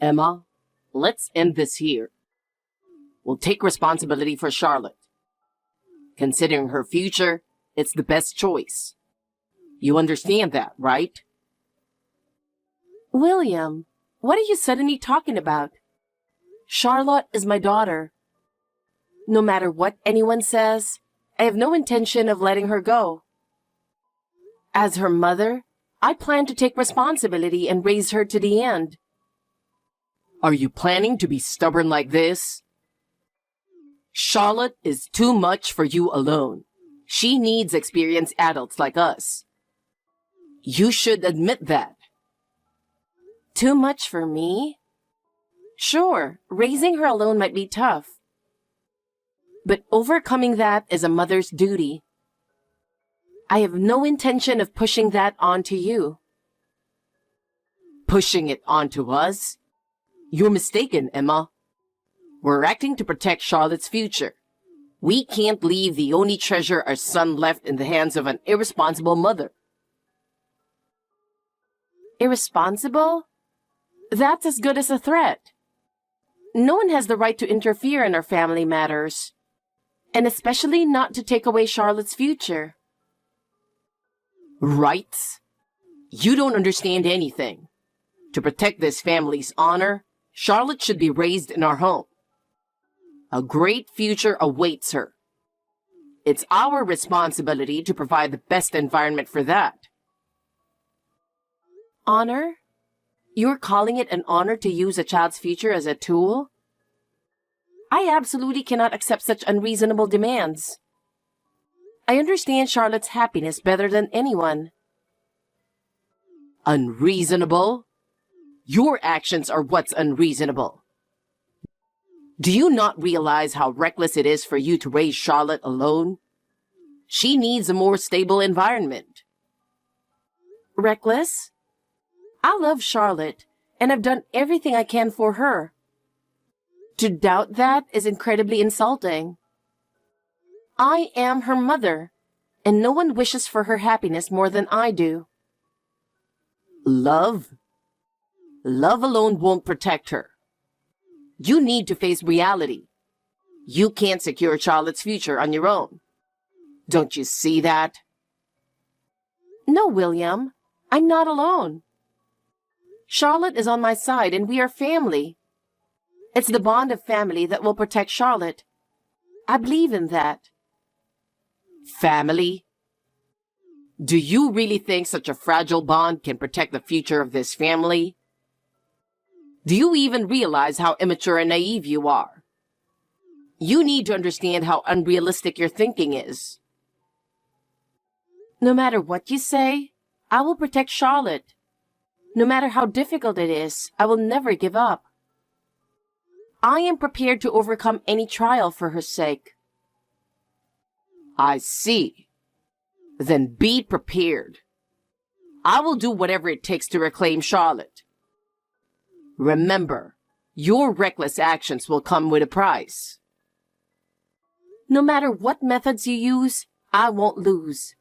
Emma, let's end this here. We'll take responsibility for Charlotte. Considering her future, it's the best choice. You understand that, right? William, what are you suddenly talking about? Charlotte is my daughter. No matter what anyone says, I have no intention of letting her go. As her mother, I plan to take responsibility and raise her to the end. Are you planning to be stubborn like this? Charlotte is too much for you alone. She needs experienced adults like us. You should admit that. Too much for me? Sure, raising her alone might be tough. But overcoming that is a mother's duty. I have no intention of pushing that onto you. Pushing it onto us? You're mistaken, Emma. We're acting to protect Charlotte's future. We can't leave the only treasure our son left in the hands of an irresponsible mother. Irresponsible? That's as good as a threat. No one has the right to interfere in our family matters, and especially not to take away Charlotte's future. Rights? You don't understand anything. To protect this family's honor, Charlotte should be raised in our home. A great future awaits her. It's our responsibility to provide the best environment for that. Honor? You're calling it an honor to use a child's future as a tool? I absolutely cannot accept such unreasonable demands. I understand Charlotte's happiness better than anyone. Unreasonable? Your actions are what's unreasonable. Do you not realize how reckless it is for you to raise Charlotte alone? She needs a more stable environment. Reckless? I love Charlotte, and I've done everything I can for her. To doubt that is incredibly insulting. I am her mother, and no one wishes for her happiness more than I do. Love? Love alone won't protect her. You need to face reality. You can't secure Charlotte's future on your own. Don't you see that? No, William. I'm not alone. Charlotte is on my side, and we are family. It's the bond of family that will protect Charlotte. I believe in that. Family? Do you really think such a fragile bond can protect the future of this family? Do you even realize how immature and naive you are? You need to understand how unrealistic your thinking is. No matter what you say, I will protect Charlotte. No matter how difficult it is, I will never give up. I am prepared to overcome any trial for her sake. I see. Then be prepared. I will do whatever it takes to reclaim Charlotte. Remember, your reckless actions will come with a price. No matter what methods you use, I won't lose.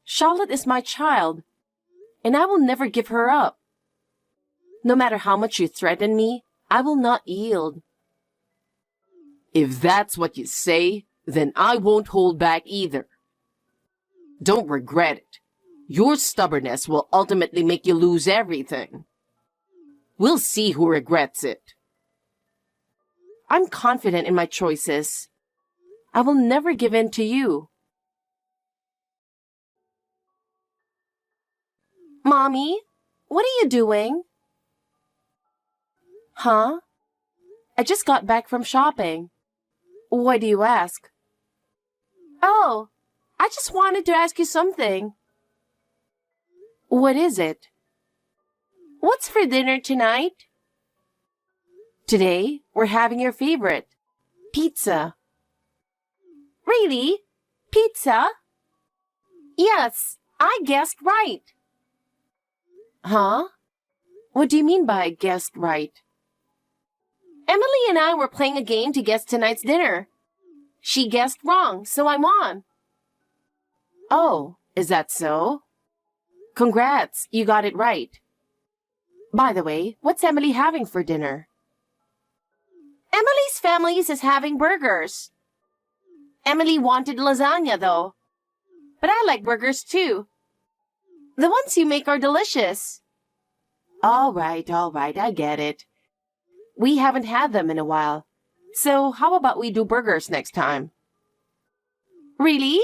Charlotte is my child, and I will never give her up. No matter how much you threaten me, I will not yield. If that's what you say, then I won't hold back either. Don't regret it. Your stubbornness will ultimately make you lose everything. We'll see who regrets it. I'm confident in my choices. I will never give in to you. Mommy, what are you doing? Huh? I just got back from shopping. Why do you ask? Oh, I just wanted to ask you something. What is it? What's for dinner tonight? Today, we're having your favorite, pizza. Really? Pizza? Yes, I guessed right. Huh? What do you mean by guessed right? Emily and I were playing a game to guess tonight's dinner. She guessed wrong, so I won. Oh, is that so? Congrats, you got it right. By the way, what's Emily having for dinner? Emily's family is having burgers. Emily wanted lasagna, though. But I like burgers, too. The ones you make are delicious. All right, I get it. We haven't had them in a while. So how about we do burgers next time? Really?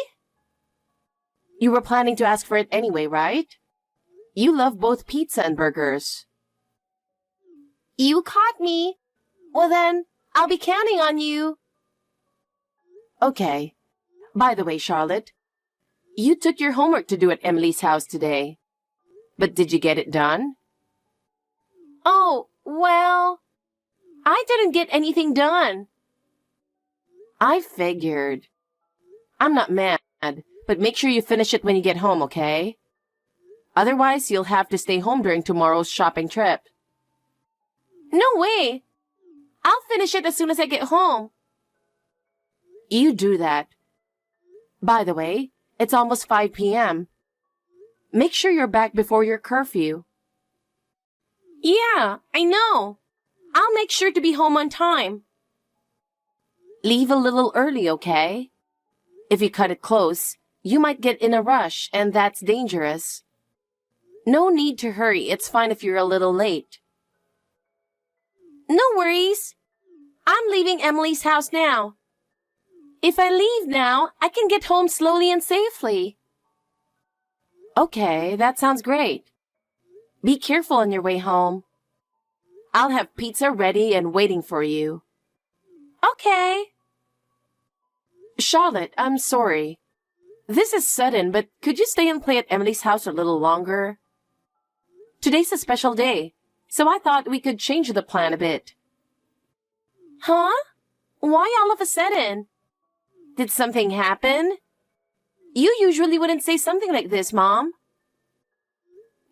You were planning to ask for it anyway, right? You love both pizza and burgers. You caught me. Well then, I'll be counting on you. Okay. By the way, Charlotte, you took your homework to do at Emily's house today. But did you get it done? Oh, well, I didn't get anything done. I figured. I'm not mad, but make sure you finish it when you get home, okay? Otherwise, you'll have to stay home during tomorrow's shopping trip. No way! I'll finish it as soon as I get home. You do that. By the way, it's almost 5 p.m. Make sure you're back before your curfew. Yeah, I know. I'll make sure to be home on time. Leave a little early, okay? If you cut it close, you might get in a rush, and that's dangerous. No need to hurry. It's fine if you're a little late. No worries. I'm leaving Emily's house now. If I leave now, I can get home slowly and safely. Okay, that sounds great. Be careful on your way home. I'll have pizza ready and waiting for you. Okay. Charlotte, I'm sorry. This is sudden, but could you stay and play at Emily's house a little longer? Today's a special day, so I thought we could change the plan a bit. Huh? Why all of a sudden? Did something happen? You usually wouldn't say something like this, Mom.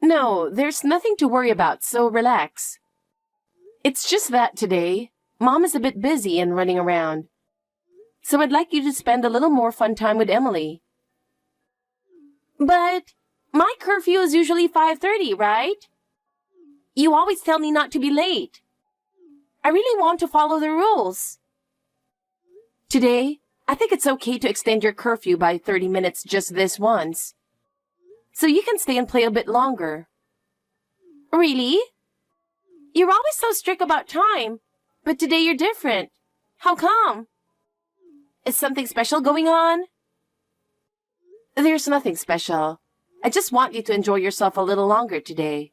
No, there's nothing to worry about, so relax. It's just that today, Mom is a bit busy and running around. So I'd like you to spend a little more fun time with Emily. But my curfew is usually 5:30, right? You always tell me not to be late. I really want to follow the rules. Today, I think it's okay to extend your curfew by 30 minutes just this once. So you can stay and play a bit longer. Really? You're always so strict about time, but today you're different. How come? Is something special going on? There's nothing special. I just want you to enjoy yourself a little longer today.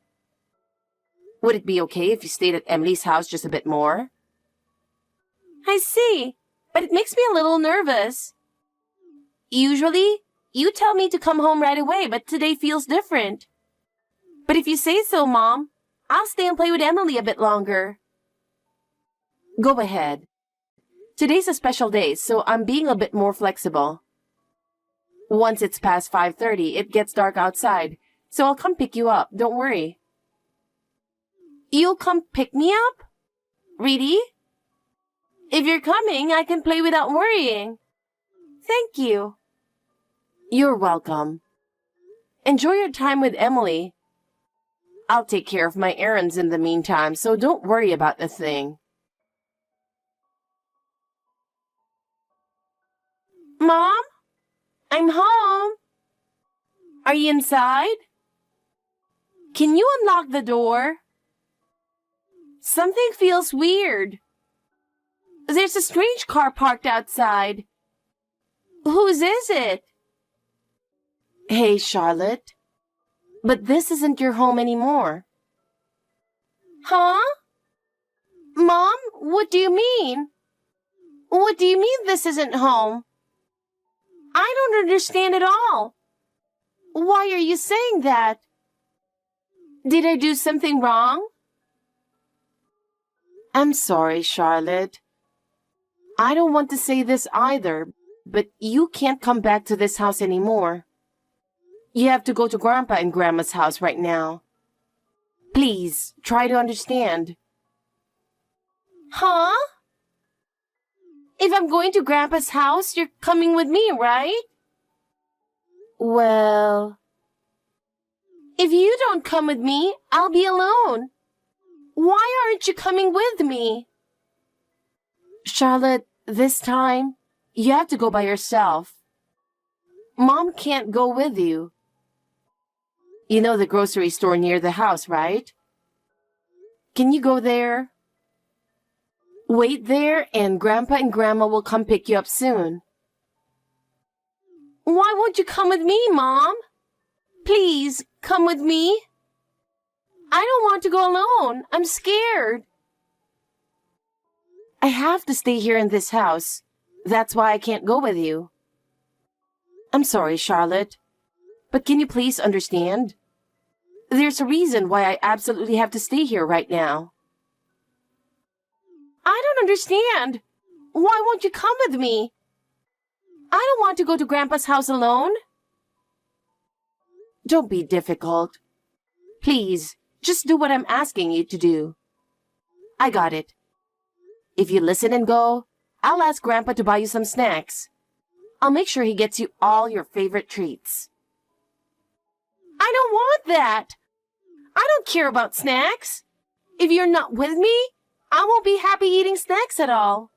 Would it be okay if you stayed at Emily's house just a bit more? I see, but it makes me a little nervous. Usually, you tell me to come home right away, but today feels different. But if you say so, Mom, I'll stay and play with Emily a bit longer. Go ahead. Today's a special day, so I'm being a bit more flexible. Once it's past 5:30, it gets dark outside, so I'll come pick you up, don't worry. You'll come pick me up? Really? If you're coming, I can play without worrying. Thank you. You're welcome. Enjoy your time with Emily. I'll take care of my errands in the meantime, so don't worry about a thing. Mom? I'm home. Are you inside? Can you unlock the door? Something feels weird. There's a strange car parked outside. Whose is it? Hey, Charlotte. But this isn't your home anymore. Huh? Mom, what do you mean? What do you mean this isn't home? I don't understand at all. Why are you saying that? Did I do something wrong? I'm sorry, Charlotte. I don't want to say this either, but you can't come back to this house anymore. You have to go to Grandpa and Grandma's house right now. Please, try to understand. Huh? If I'm going to Grandpa's house, you're coming with me, right? Well, if you don't come with me, I'll be alone. Why aren't you coming with me? Charlotte, this time, you have to go by yourself. Mom can't go with you. You know the grocery store near the house, right? Can you go there? Wait there and Grandpa and Grandma will come pick you up soon. Why won't you come with me, Mom? Please, come with me. I don't want to go alone. I'm scared. I have to stay here in this house. That's why I can't go with you. I'm sorry, Charlotte. But can you please understand? There's a reason why I absolutely have to stay here right now. I don't understand. Why won't you come with me? I don't want to go to Grandpa's house alone. Don't be difficult. Please, just do what I'm asking you to do. I got it. If you listen and go, I'll ask Grandpa to buy you some snacks. I'll make sure he gets you all your favorite treats. I don't want that. I don't care about snacks. If you're not with me, I won't be happy eating snacks at all.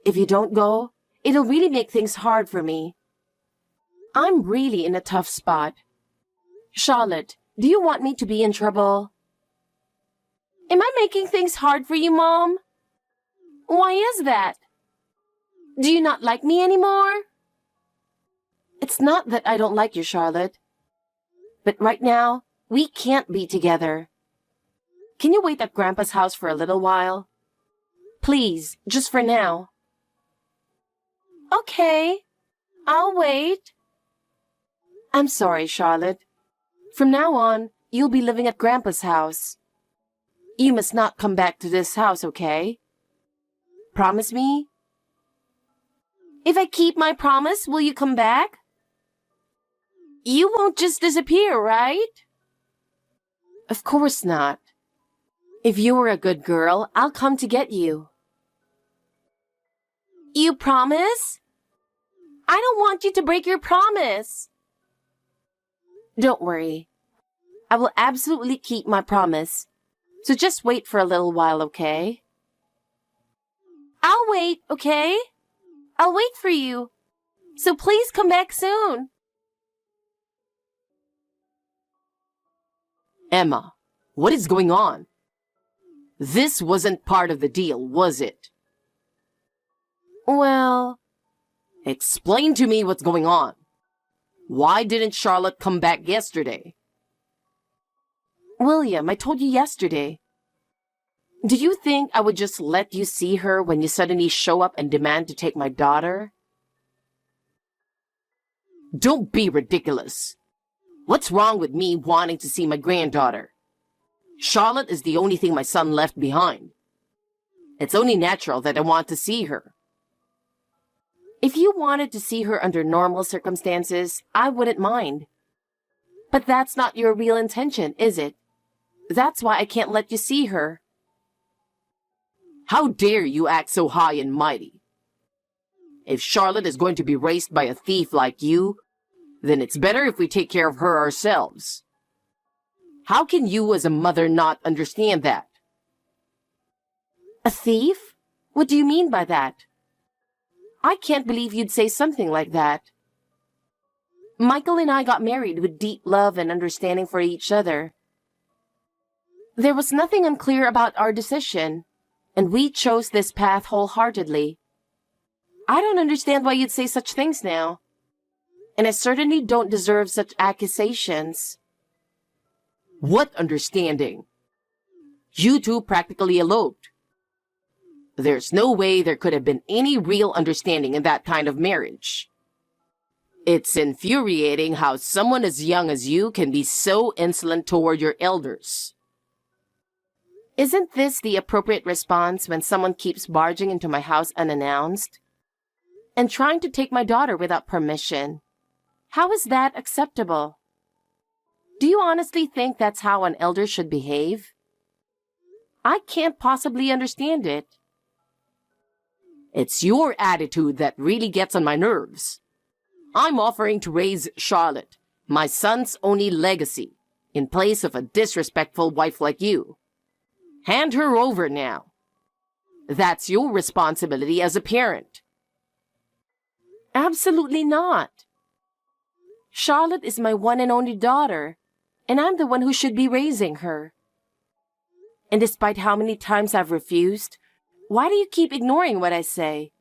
If you don't go, it'll really make things hard for me. I'm really in a tough spot. Charlotte, do you want me to be in trouble? Am I making things hard for you, Mom? Why is that? Do you not like me anymore? It's not that I don't like you, Charlotte. But right now, we can't be together. Can you wait at Grandpa's house for a little while? Please, just for now. Okay, I'll wait. I'm sorry, Charlotte. From now on, you'll be living at Grandpa's house. You must not come back to this house, okay? Promise me? If I keep my promise, will you come back? You won't just disappear, right? Of course not. If you were a good girl, I'll come to get you. You promise? I don't want you to break your promise. Don't worry. I will absolutely keep my promise. So just wait for a little while, okay? I'll wait, okay? I'll wait for you. So please come back soon. Emma, what is going on? This wasn't part of the deal, was it? Well, explain to me what's going on. Why didn't Charlotte come back yesterday? William, I told you yesterday. Do you think I would just let you see her when you suddenly show up and demand to take my daughter? Don't be ridiculous. What's wrong with me wanting to see my granddaughter? Charlotte is the only thing my son left behind. It's only natural that I want to see her. If you wanted to see her under normal circumstances, I wouldn't mind. But that's not your real intention, is it? That's why I can't let you see her. How dare you act so high and mighty? If Charlotte is going to be raised by a thief like you, then it's better if we take care of her ourselves. How can you as a mother not understand that? A thief? What do you mean by that? I can't believe you'd say something like that. Michael and I got married with deep love and understanding for each other. There was nothing unclear about our decision, and we chose this path wholeheartedly. I don't understand why you'd say such things now. And I certainly don't deserve such accusations. What understanding? You two practically eloped. There's no way there could have been any real understanding in that kind of marriage. It's infuriating how someone as young as you can be so insolent toward your elders. Isn't this the appropriate response when someone keeps barging into my house unannounced? And trying to take my daughter without permission? How is that acceptable? Do you honestly think that's how an elder should behave? I can't possibly understand it. It's your attitude that really gets on my nerves. I'm offering to raise Charlotte, my son's only legacy, in place of a disrespectful wife like you. Hand her over now. That's your responsibility as a parent. Absolutely not. Charlotte is my one and only daughter, and I'm the one who should be raising her. And despite how many times I've refused, why do you keep ignoring what I say?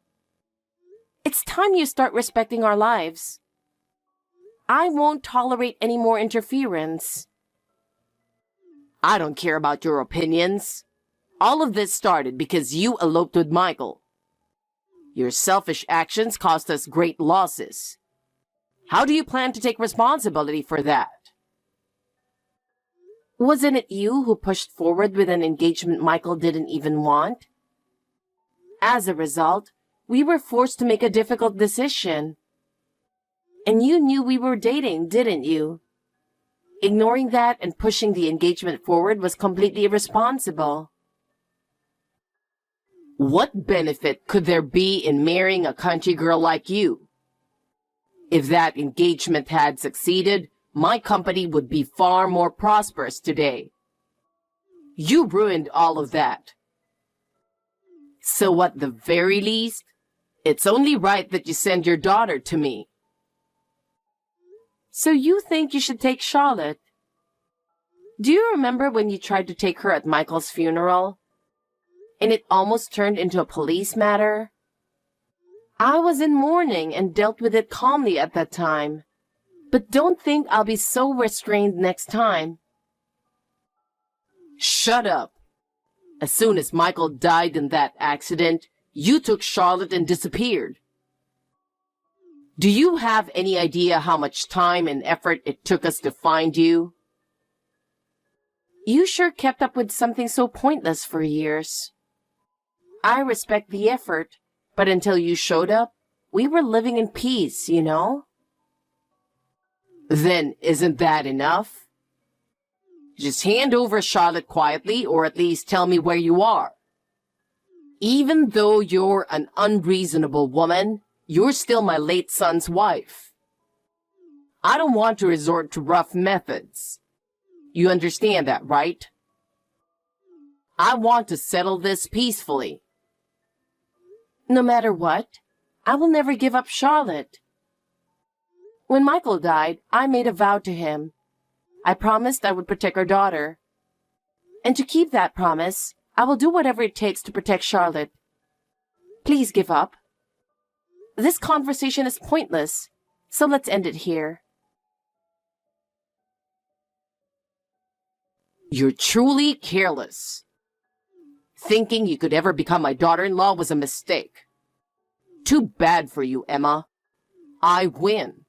It's time you start respecting our lives. I won't tolerate any more interference. I don't care about your opinions. All of this started because you eloped with Michael. Your selfish actions cost us great losses. How do you plan to take responsibility for that? Wasn't it you who pushed forward with an engagement Michael didn't even want? As a result, we were forced to make a difficult decision. And you knew we were dating, didn't you? Ignoring that and pushing the engagement forward was completely irresponsible. What benefit could there be in marrying a country girl like you? If that engagement had succeeded, my company would be far more prosperous today. You ruined all of that. So at the very least, it's only right that you send your daughter to me. So you think you should take Charlotte? Do you remember when you tried to take her at Michael's funeral? And it almost turned into a police matter? I was in mourning and dealt with it calmly at that time. But don't think I'll be so restrained next time. Shut up. As soon as Michael died in that accident, you took Charlotte and disappeared. Do you have any idea how much time and effort it took us to find you? You sure kept up with something so pointless for years. I respect the effort, but until you showed up, we were living in peace, you know? Then isn't that enough? Just hand over Charlotte quietly, or at least tell me where you are. Even though you're an unreasonable woman, you're still my late son's wife. I don't want to resort to rough methods. You understand that, right? I want to settle this peacefully. No matter what, I will never give up Charlotte. When Michael died, I made a vow to him. I promised I would protect our daughter. And to keep that promise, I will do whatever it takes to protect Charlotte. Please give up. This conversation is pointless, so let's end it here. You're truly careless. Thinking you could ever become my daughter-in-law was a mistake. Too bad for you, Emma. I win.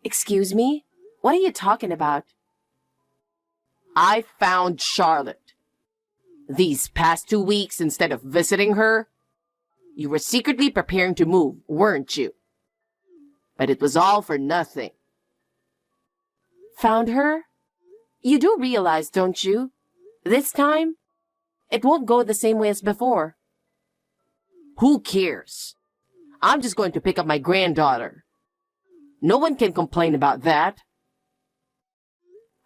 Excuse me? What are you talking about? I found Charlotte. These past 2 weeks, instead of visiting her, you were secretly preparing to move, weren't you? But it was all for nothing. Found her? You do realize, don't you? This time, it won't go the same way as before. Who cares? I'm just going to pick up my granddaughter. No one can complain about that.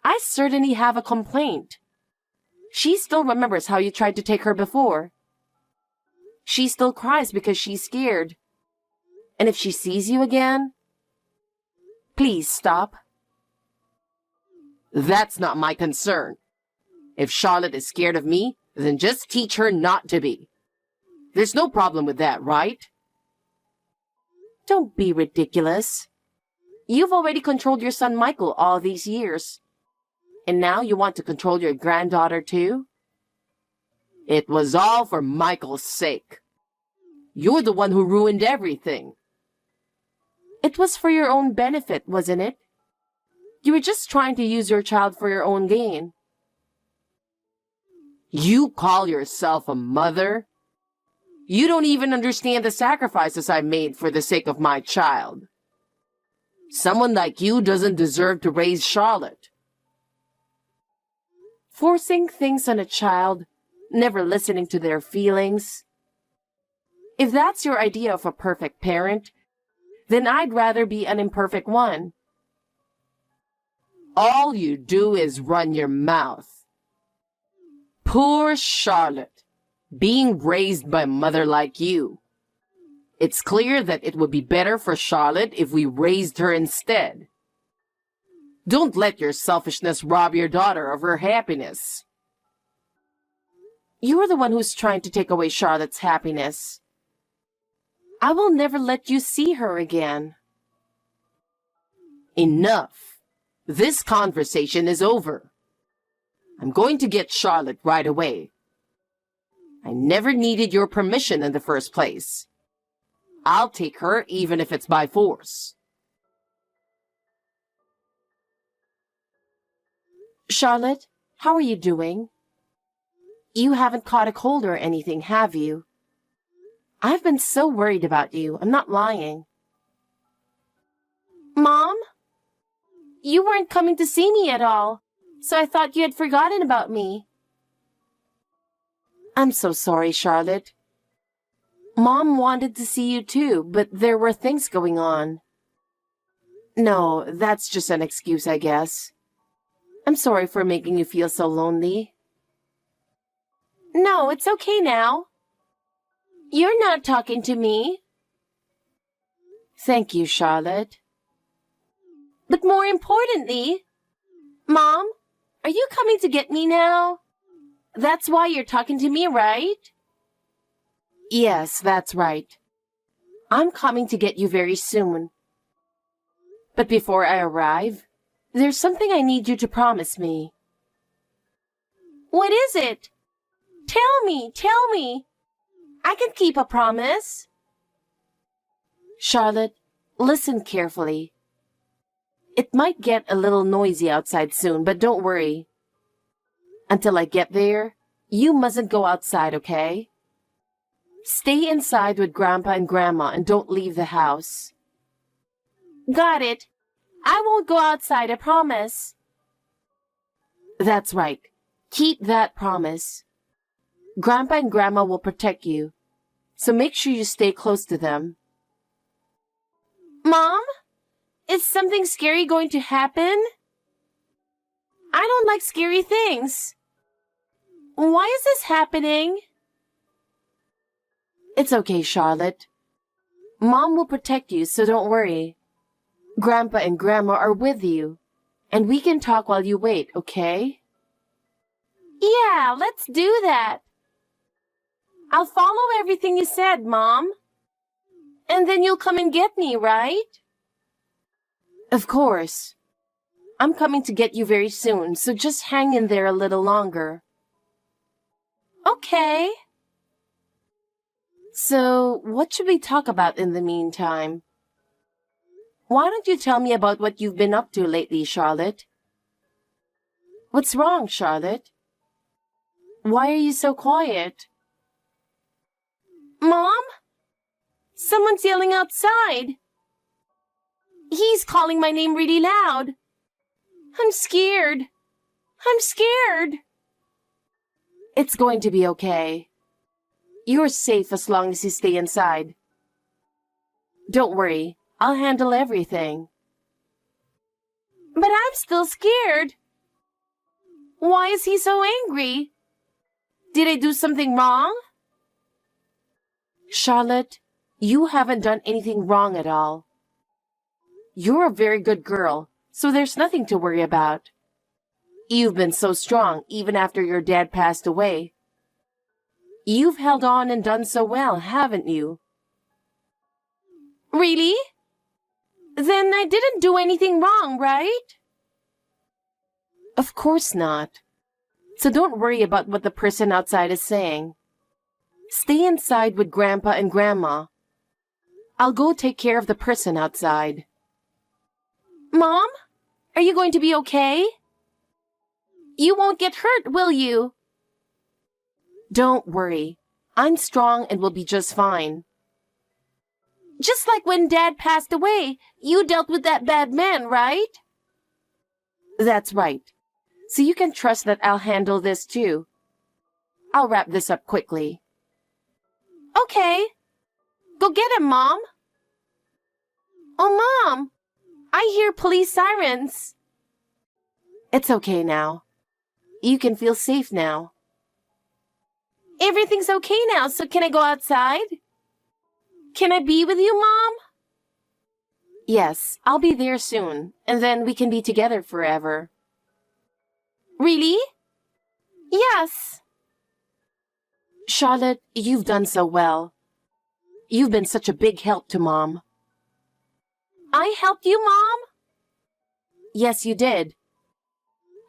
I certainly have a complaint. She still remembers how you tried to take her before. She still cries because she's scared. And if she sees you again, please stop. That's not my concern. If Charlotte is scared of me, then just teach her not to be. There's no problem with that, right? Don't be ridiculous. You've already controlled your son Michael all these years. And now you want to control your granddaughter too? It was all for Michael's sake. You're the one who ruined everything. It was for your own benefit, wasn't it? You were just trying to use your child for your own gain. You call yourself a mother? You don't even understand the sacrifices I made for the sake of my child. Someone like you doesn't deserve to raise Charlotte. Forcing things on a child, never listening to their feelings. If that's your idea of a perfect parent, then I'd rather be an imperfect one. All you do is run your mouth. Poor Charlotte, being raised by a mother like you. It's clear that it would be better for Charlotte if we raised her instead. Don't let your selfishness rob your daughter of her happiness. You're the one who's trying to take away Charlotte's happiness. I will never let you see her again. Enough. This conversation is over. I'm going to get Charlotte right away. I never needed your permission in the first place. I'll take her even if it's by force. Charlotte, how are you doing? You haven't caught a cold or anything, have you? I've been so worried about you. I'm not lying. Mom? You weren't coming to see me at all, so I thought you had forgotten about me. I'm so sorry, Charlotte. Mom wanted to see you too, but there were things going on. No, that's just an excuse, I guess. I'm sorry for making you feel so lonely. No, it's okay now. You're not talking to me. Thank you, Charlotte. But more importantly, Mom, are you coming to get me now? That's why you're talking to me, right? Yes, that's right. I'm coming to get you very soon. But before I arrive, there's something I need you to promise me. What is it? Tell me. I can keep a promise. Charlotte, listen carefully. It might get a little noisy outside soon, but don't worry. Until I get there, you mustn't go outside, okay? Stay inside with Grandpa and Grandma and don't leave the house. Got it. I won't go outside, I promise. That's right. Keep that promise. Grandpa and Grandma will protect you, so make sure you stay close to them. Mom? Is something scary going to happen? I don't like scary things. Why is this happening? It's okay, Charlotte. Mom will protect you, so don't worry. Grandpa and Grandma are with you, and we can talk while you wait, okay? Yeah, let's do that. I'll follow everything you said, Mom. And then you'll come and get me, right? Of course. I'm coming to get you very soon, so just hang in there a little longer. Okay. So, what should we talk about in the meantime? Why don't you tell me about what you've been up to lately, Charlotte? What's wrong, Charlotte? Why are you so quiet? Mom? Someone's yelling outside. He's calling my name really loud. I'm scared. It's going to be okay. You're safe as long as you stay inside. Don't worry, I'll handle everything. But I'm still scared. Why is he so angry? Did I do something wrong? Charlotte, you haven't done anything wrong at all. You're a very good girl, so there's nothing to worry about. You've been so strong even after your dad passed away. You've held on and done so well, haven't you? Really? Then I didn't do anything wrong, right? Of course not. So don't worry about what the person outside is saying. Stay inside with Grandpa and Grandma. I'll go take care of the person outside. Mom, are you going to be okay? You won't get hurt, will you? Don't worry. I'm strong and will be just fine. Just like when Dad passed away, you dealt with that bad man, right? That's right. So you can trust that I'll handle this too. I'll wrap this up quickly. Okay. Go get him, Mom. Oh, Mom! I hear police sirens. It's okay now. You can feel safe now. Everything's okay now, so can I go outside? Can I be with you, Mom? Yes, I'll be there soon, and then we can be together forever. Really? Yes. Charlotte, you've done so well. You've been such a big help to Mom. I helped you, Mom? Yes, you did.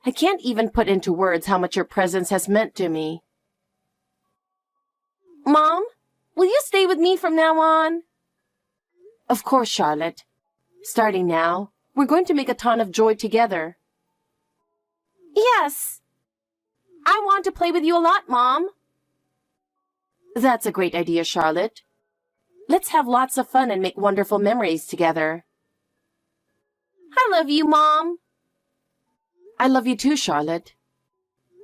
I can't even put into words how much your presence has meant to me. Mom, will you stay with me from now on? Of course, Charlotte. Starting now, we're going to make a ton of joy together. Yes. I want to play with you a lot, Mom. That's a great idea, Charlotte. Let's have lots of fun and make wonderful memories together. I love you, Mom. I love you too, Charlotte.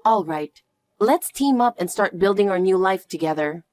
All right, let's team up and start building our new life together.